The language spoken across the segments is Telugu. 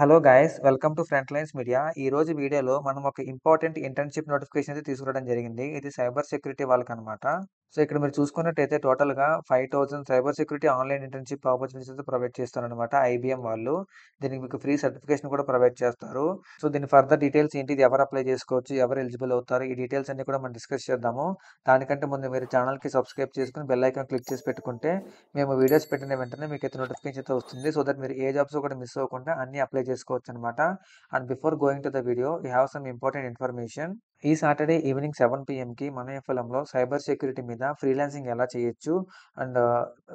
Hello guys, welcome to Front Lines media. ఈ రోజు వీడియోలో మనం ఒక ఇంపార్టెంట్ ఇంటర్న్‌షిప్ నోటిఫికేషన్ అయితే తీసుకురావడం జరిగింది. ఇది సైబర్ సెక్యూరిటీ వాళ్ళకనమాట. సో, ఇక్కడ మీరు చూసుకున్నట్టయితే టోటల్‌గా 5000 cyber security online internship opportunities అయితే ప్రొవైడ్ చేస్తారనమాట ఐబీఎం వాళ్ళు. దీనికి మీకు ఫ్రీ సర్టిఫికేషన్ కూడా ప్రొవైడ్ చేస్తారు. సో, దీని ఫర్దర్ డీటెయిల్స్ ఏంటి? ఇది ఎవరు అప్లై చేసుకోవచ్చు? ఎవరు ఎలిజిబుల్ అవుతారు? ఈ డీటెయిల్స్ అన్నీ కూడా మనం డిస్కస్ చేద్దాము. దానికంటే ముందు మీరు ఛానల్‌కి సబ్స్క్రైబ్ చేసుకొని బెల్ ఐకాన్ క్లిక్ చేసి పెట్టుకుంటే మేము వీడియోస్ పెట్టిన వెంటనే మీకైతే నోటిఫికేషన్ అయితే వస్తుంది. సో దట్ మీరు ఏ జాబ్స్ కూడా మిస్ అవ్వకుండా అన్నీ అప్లై చేసుకోవచ్చు అనమాట. And before going to the video we have some important information. ఈ సాటర్డే ఈవినింగ్ 7 PMకి మన ఎఫ్ఎంలో సైబర్ సెక్యూరిటీ మీద ఫ్రీలాన్సింగ్ ఎలా చేయొచ్చు అండ్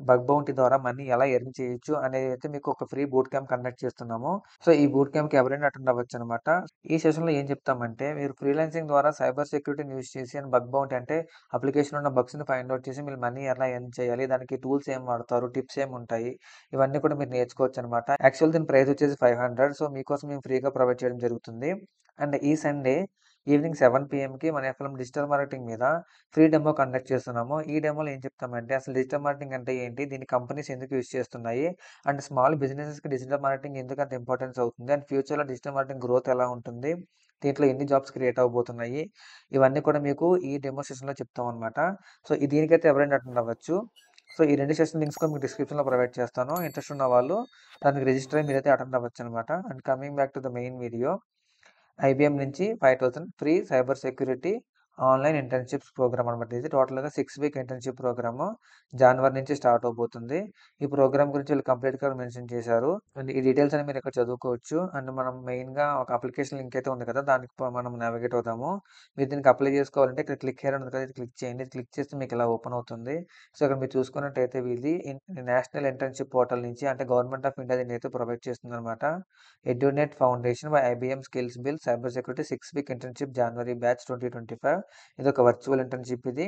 బగ్ బౌంటీ ద్వారా మనీ ఎలా ఎర్న్ చేయొచ్చు అనేది అయితే మీకు ఒక ఫ్రీ బూట్ క్యాంప్ కండక్ట్ చేస్తున్నాము. సో ఈ బూట్ క్యాంప్కి ఎవరైనా అటెండ్ అవ్వచ్చు అనమాట. ఈ సెషన్లో ఏం చెప్తామంటే మీరు ఫ్రీలాన్సింగ్ ద్వారా సైబర్ సెక్యూరిటీని యూజ్ చేసి అండ్ బగ్ బౌంటీ అంటే అప్లికేషన్ ఉన్న బగ్స్ని ఫైండ్ అవుట్ చేసి మీరు మనీ ఎలా ఎర్న్ చేయాలి, దానికి టూల్స్ ఏం వాడతారు, టిప్స్ ఏముంటాయి, ఇవన్నీ కూడా మీరు నేర్చుకోవచ్చు అనమాట. యాక్చువల్ దీని ప్రైస్ వచ్చేసి 500. సో మీకోసం మేము ఫ్రీగా ప్రొవైడ్ చేయడం జరుగుతుంది. అండ్ ఈ సండే ఈవినింగ్ 7 PMకి మన ఎఫ్ఎం డిజిటల్ మార్కెటింగ్ మీద ఫ్రీ డెమో కండక్ట్ చేస్తున్నాము. ఈ డెమోలో ఏం చెప్తామంటే అసలు డిజిటల్ మార్కెటింగ్ అంటే ఏంటి, దీన్ని కంపెనీస్ ఎందుకు యూజ్ చేస్తున్నాయి, అండ్ స్మాల్ బిజినెసెస్కి డిజిటల్ మార్కెటింగ్ ఎందుకు అంత ఇంపార్టెన్స్ అవుతుంది, అండ్ ఫ్యూచర్లో డిజిటల్ మార్కెటింగ్ గ్రోత్ ఎలా ఉంటుంది, దీంట్లో ఎన్ని జాబ్స్ క్రియేట్ అవబోతున్నాయి, ఇవన్నీ కూడా మీకు ఈ డెమో సెషన్లో చెప్తాం అనమాట. సో దీనికైతే ఎవరైనా అటెండ్ అవ్వచ్చు. సో ఈ 2 సెషన్ లింక్స్ కూడా మీకు డిస్క్రిప్షన్లో ప్రొవైడ్ చేస్తాను. ఇంట్రెస్ట్ ఉన్న వాళ్ళు దానికి రిజిస్టర్ అయ్యి మీరైతే అటెండ్ అవ్వచ్చు అనమాట. And coming back to the main video, IBM నుంచి 5000 free cyber security online internships program అనమాట. ఇది టోటల్‌గా 6 వీక్ ఇంటర్న్‌షిప్ ప్రోగ్రాము. జనవరి నుంచి స్టార్ట్ అవబోతుంది. ఈ ప్రోగ్రామ్ గురించి వీళ్ళు కంప్లీట్‌గా మెన్షన్ చేశారు. అండ్ ఈ డీటెయిల్స్ అనేవి మీరు ఇక్కడ చదువుకోవచ్చు. అండ్ మనం మెయిన్‌గా ఒక అప్లికేషన్ లింక్ అయితే ఉంది కదా! దానికి మనం నావిగేట్ అవుదాము. మీరు దీనికి అప్లై చేసుకోవాలంటే ఇక్కడ క్లిక్ హియర్ ఉంది కదా! ఇది క్లిక్ చేయండి. ఇది క్లిక్ చేస్తే మీకు ఇలా ఓపెన్ అవుతుంది. సో, ఇక్కడ మీరు చూసుకున్నట్టయితే ఇది నేషనల్ ఇంటర్న్‌షిప్ పోర్టల్ నుంచి అంటే గవర్నమెంట్ ఆఫ్ ఇండియా దీన్ని అయితే ప్రొవైడ్ చేస్తుందనమాట. Edunet Foundation by IBM skills build cyber security 6 week internship జనవరి బ్యాచ్ 2025. ఇది ఒక వర్చువల్ ఇంటర్న్‌షిప్ ఇది.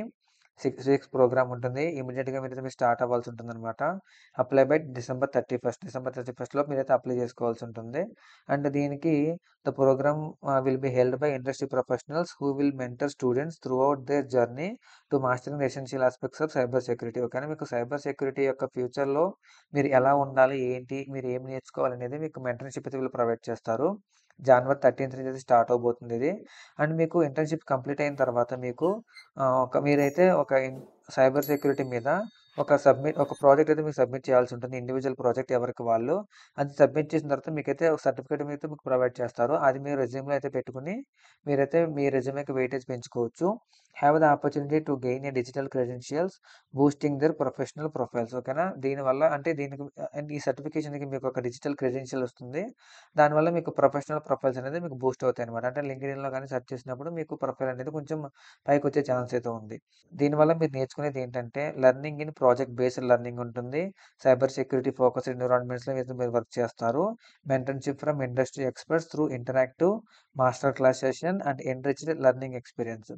6 వీక్స్ ప్రోగ్రామ్ ఉంటుంది. ఇమ్మీడియేట్‌గా మీరు స్టార్ట్ అవ్వాల్సి ఉంటుందన్నమాట. Apply by December 31. డిసెంబర్ 31 లోపు మీరైతే అప్లై చేసుకోవాల్సి ఉంటుంది. అండ్ దీనికి the program will be held by industry professionals who will mentor students throughout their journey to mastering essential aspects of cyber security. ఓకేనా, మీకు సైబర్ సెక్యూరిటీ యొక్క ఫ్యూచర్‌లో మీరు ఎలా ఉండాలి, ఏంటి, మీరు ఏం నేర్చుకోవాలనేది మీకు మెంటర్‌షిప్ అయితే వీళ్ళు ప్రొవైడ్ చేస్తారు. జనవరి 13 నుంచి అయితే స్టార్ట్ అవబోతుంది ఇది. అండ్ మీకు ఇంటర్న్‌షిప్ కంప్లీట్ అయిన తర్వాత మీకు మీరైతే ఒక సైబర్ సెక్యూరిటీ మీద ఒక ప్రాజెక్ట్ అయితే మీకు సబ్మిట్ చేయాల్సి ఉంటుంది. ఇండివిడ్యువల్ ప్రాజెక్ట్ ఎవరికి వాళ్ళు. అది సబ్మిట్ చేసిన తర్వాత మీకైతే ఒక సర్టిఫికేట్ అయితే మీకు ప్రొవైడ్ చేస్తారు. అది మీ రెజ్యూమ్‌లో అయితే పెట్టుకొని మీరైతే మీ రెజ్యూమ్‌కి వెయిటేజ్ పెంచుకోవచ్చు. Have the opportunity to gain a digital credentials boosting their professional profiles. ఓకేనా, దీనివల్ల అంటే దీనికి అండ్ ఈ సర్టిఫికేషన్‌కి మీకు ఒక డిజిటల్ క్రెడెన్షియల్ వస్తుంది. దానివల్ల మీకు ప్రొఫెషనల్ ప్రొఫైల్స్ అనేది మీకు బూస్ట్ అవుతాయన్నమాట. అంటే లింక్డ్ఇన్‌లో గాని సెర్చ్ చేసినప్పుడు మీకు ప్రొఫైల్ అనేది కొంచెం పైకొచ్చే ఛాన్స్ అయితే ఉంది. దీనివల్ల మీరు నేర్చుకునేది ఏంటంటే learning in project based learning ఉంటుంది. సైబర్ సెక్యూరిటీ ఫోకస్డ్ ఎన్విరాన్మెంట్స్‌లో అయితే మీరు వర్క్ చేస్తారు. Mentorship from industry experts through interactive master class session and enriched learning experience.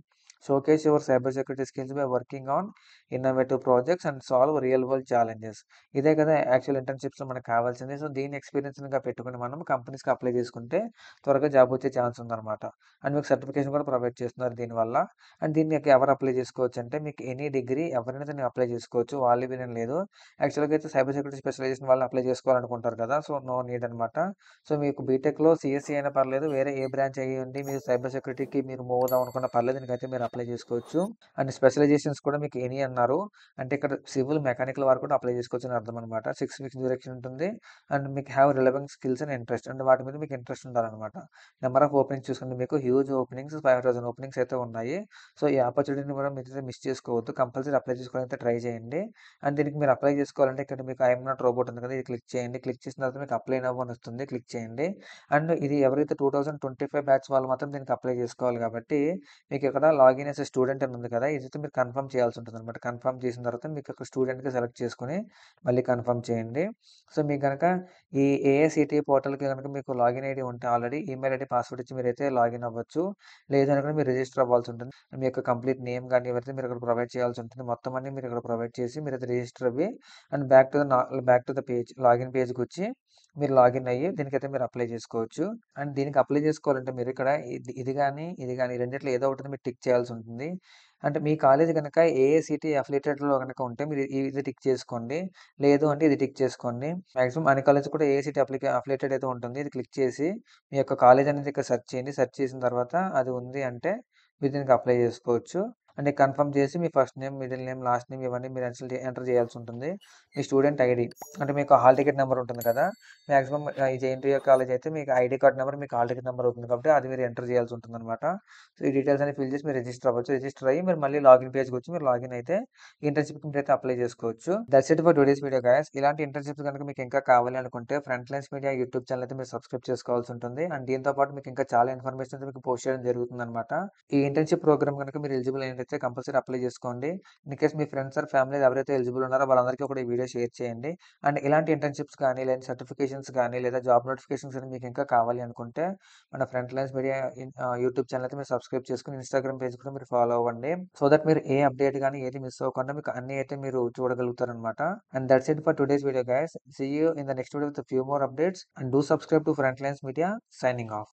Showcase your cyber security skills by working on innovative projects and solve real world challenges. ఇదే కదా యాక్చువల్ ఇంటర్న్‌షిప్స్‌లో మనకు కావాల్సింది. సో దీన్ని ఎక్స్‌పీరియన్స్‌గా పెట్టుకొని మనం కంపెనీస్‌కి అప్లై చేసుకుంటే త్వరగా జాబ్ వచ్చే ఛాన్స్ ఉందన్నమాట. అండ్ మీకు సర్టిఫికేషన్ కూడా ప్రొవైడ్ చేస్తున్నారు దీనివల్ల. అండ్ దీనికి ఎవరు అప్లై చేసుకోవచ్చు అంటే మీకు ఎనీ డిగ్రీ ఎవరైనా దీన్ని అప్లై చేసుకోవచ్చు. వాళ్ళు వీళ్ళని లేదు. యాక్చువల్‌గా అయితే సైబర్ సెక్యూరిటీ స్పెషలైజేషన్ వాళ్ళు అప్లై చేసుకోవాలనుకుంటారు కదా! సో నో నీడ్ అనమాట. సో మీకు బీటెక్‌లో సీఎస్‌సీ అయినా పర్లేదు, వేరే ఏ బ్రాంచ్ అయ్యుండి మీరు సైబర్ సెక్యూరిటీకి మీరు మూవ్ అవుదాం అనుకున్నా పర్లేదు. దీనికైతే మీరు అప్లై చేసుకోవచ్చు. అండ్ స్పెషలైజేషన్స్ కూడా మీకు ఎనీ అన్నారు. అంటే ఇక్కడ సివిల్, మెకానికల్ వారు కూడా అప్లై చేసుకోవచ్చు అని అర్థం అనమాట. 6 వీక్స్ డ్యూరేషన్ ఉంటుంది. అండ్ మీకు have relevant skills and interest, and వాటి మీద మీకు ఇంట్రెస్ట్ ఉండాలన్నమాట. నెంబర్ ఆఫ్ ఓపెనింగ్స్ చూసుకుంటే మీకు హ్యూజ్ ఓపెనింగ్స్ 5000 ఓపెనింగ్స్ అయితే ఉన్నాయి. సో ఈ ఆపర్చునిటీని కూడా మీరైతే మిస్ చేసుకోవద్దు. కంపల్సరీ అప్లై చేసుకోవడానికి అయితే ట్రై చేయండి. అండ్ దీనికి మీరు అప్లై చేసుకోవాలంటే ఇక్కడ మీకు ఐఎమ్ నాట్ రోబోట్ ఉంది కదా! ఇది క్లిక్ చేయండి. క్లిక్ చేసిన తర్వాత మీకు అప్లై నౌ అని వస్తుంది. క్లిక్ చేయండి. అండ్ ఇది ఎవరైతే 2025 బ్యాచ్ వాళ్ళు మాత్రం దీనికి అప్లై చేసుకోవాలి కాబట్టి మీకు ఇక్కడ లాగిన్ యాస్ ఎ స్టూడెంట్ అని ఉంది కదా! ఇదైతే మీరు కన్ఫర్మ్ చేయాల్సి ఉంటుందన్నమాట. కన్ఫర్మ్ చేసిన తర్వాత మీకు ఒక స్టూడెంట్‌గా సెలెక్ట్ చేసుకొని మళ్ళీ కన్ఫర్మ్ చేయండి. సో మీకు గనక ఈ ఏఐసీటీ పోర్టల్‌కి గనక మీకు లాగిన్ ఐడీ ఉంటే ఆల్రెడీ ఈమెయిల్ ఐడీ, పాస్వర్డ్ ఇచ్చి మీరైతే లాగిన్ అవ్వచ్చు. లేదనుకుంటే మీరు రిజిస్టర్ అవ్వాల్సి ఉంటుంది. మీ యొక్క కంప్లీట్ నేమ్ గాని ఇవైతే మీరు ఇక్కడ ప్రొవైడ్ చేయాల్సి ఉంటుంది. మొత్తం అన్నీ మీరు ఇక్కడ ప్రొవైడ్ చేసి మీరైతే రిజిస్టర్ అవ్వి and back to the page login పేజ్‌కొచ్చి మీరు లాగిన్ అయ్యి దీనికైతే మీరు అప్లై చేసుకోవచ్చు. అండ్ దీనికి అప్లై చేసుకోవాలంటే మీరు ఇక్కడ ఇది గాని, ఇది గాని రెండిట్లో ఏదో ఒకటి మీరు టిక్ చేయాల్సి ఉంటుంది. అంటే మీ కాలేజ్ గనక ఏఐసీటీ అఫిలియేటెడ్‌లో గనక ఉంటే మీరు ఇది టిక్ చేసుకోండి. లేదు అంటే ఇది టిక్ చేసుకోండి. మాక్సిమం అన్ని కాలేజ్ కూడా ఏఐసీటీ అఫిలియేటెడ్ అయితే ఉంటుంది. ఇది క్లిక్ చేసి మీ యొక్క కాలేజ్ అనేది ఇక్కడ సెర్చ్ చేయండి. సెర్చ్ చేసిన తర్వాత అది ఉంది అంటే మీరు దీనికి అప్లై చేసుకోవచ్చు. అంటే కన్ఫర్మ్ చేసి మీ first name, middle name, last name ఇవన్నీ మీరు ఎంటర్ చేయాల్సి ఉంటుంది. మీ స్టూడెంట్ ఐడీ అంటే మీకు హాల్ టికెట్ నెంబర్ ఉంటుంది కదా! మాక్సిమం ఈ జేఎన్‌టీయూ కాలేజ్ అయితే మీకు ఐడీ కార్డ్ నెంబర్ మీకు హాల్ టికెట్ నెంబర్ అవుతుంది కాబట్టి అది మీరు ఎంటర్ చేయాల్సి ఉంటుందన్నమాట. సో, ఈ డీటెయిల్స్ అన్ని ఫిల్ చేసి మీరు రిజిస్టర్ అవ్వచ్చు. రిజిస్టర్ అయ్యి మీరు మళ్ళీ లాగిన్ పేజ్‌కి వచ్చి మీరు లాగిన్ అయితే ఇంటర్న్‌షిప్‌కి మీరైతే అప్లై చేసుకోవచ్చు. That's it for today's video guys. ఇలాంటి ఇంటర్న్‌షిప్స్ గనుక మీకు ఇంకా కావాలి అనుకుంటే front Lines media YouTube channel అయితే మీరు సబ్స్క్రైబ్ చేసుకోవాల్సి ఉంటుంది. అండ్ దీంతో పాటు మీకు ఇంకా చాలా ఇన్ఫర్మేషన్ అయితే మీకు పోస్ట్ చేయడం జరుగుతుందన్నమాట. ఈ ఇంటర్న్‌షిప్ ప్రోగ్రామ్ గనుక మీరు ఎలిజిబుల్ అయినట్లయితే కంపల్సరీ అప్లై చేసుకోండి. ఇన్ కేస్ మీ ఫ్రెండ్స్ ఆర్ ఫ్యామిలీ ఎవరైతే ఎలిజిబుల్ ఉన్నారో వాళ్ళందరికీ కూడా ఈ వీడియో షేర్ చేయండి. అండ్ ఇలాంటి ఇంటర్న్‌షిప్స్ కానీ, లేదా సర్టిఫికేషన్స్ కానీ, లేదా జాబ్ నోటిఫికేషన్స్ గాని మీకు ఇంకా కావాలి అనుకుంటే మన front Lines media YouTube channel అయితే మీరు సబ్స్క్రైబ్ చేసుకొని ఇన్‌స్టాగ్రామ్ పేజ్ కూడా మీరు ఫాలో అవ్వండి. సో దట్ మీరు ఏ అప్డేట్ గాని ఏది మిస్ అవ్వకుండా మీకు అన్నీ అయితే మీరు చూడగలుగుతారనమాట. And that's it for today's video guys. See you in the next video with few more updates and do subscribe to Front Lines Media. Signing of.